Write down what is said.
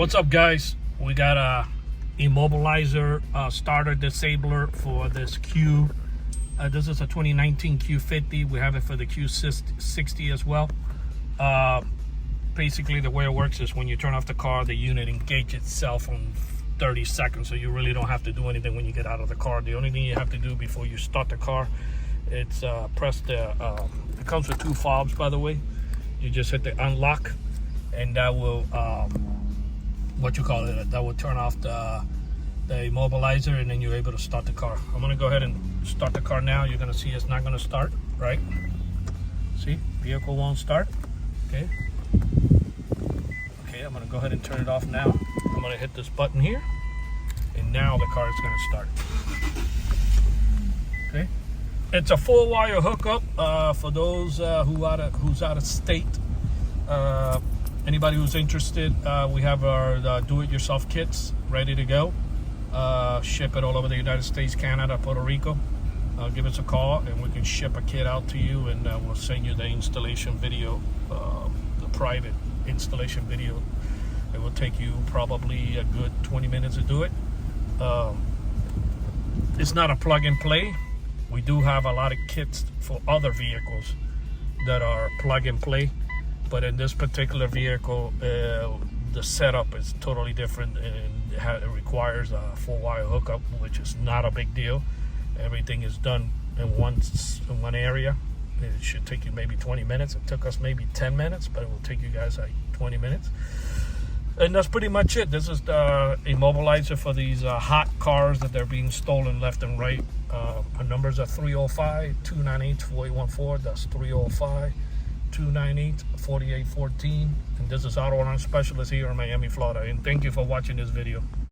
What's up, guys? We got a immobilizer starter disabler for this Q. This is a 2019 Q50. We have it for the Q60 as well. Basically, the way it works is when you turn off the car, the unit engages itself in 30 seconds, so you really don't have to do anything when you get out of the car. The only thing you have to do before you start the car, it's press the, it comes with 2 fobs, by the way. You just hit the unlock, and that will, that will turn off the immobilizer, and then you're able to start the car. I'm gonna go ahead and start the car now. You're gonna see it's not gonna start, right? See, vehicle won't start, okay? Okay, I'm gonna go ahead and turn it off now. I'm gonna hit this button here, and now the car is gonna start. Okay, it's a full wire hookup for those who's out of state. Anybody who's interested, we have our do-it-yourself kits ready to go. Ship it all over the United States, Canada, Puerto Rico. Give us a call and we can ship a kit out to you, and we'll send you the installation video, the private installation video. It will take you probably a good 20 minutes to do it. It's not a plug and play. We do have a lot of kits for other vehicles that are plug and play, but in this particular vehicle, the setup is totally different, and it requires a full wire hookup, which is not a big deal. Everything is done in one area. It should take you maybe 20 minutes. It took us maybe 10 minutes, but it will take you guys like 20 minutes. And that's pretty much it. This is the immobilizer for these hot cars that they're being stolen left and right. Our numbers are 305-298-4814. That's 305-298-4814. And this is Auto Alarm Specialist here in Miami, Florida. And thank you for watching this video.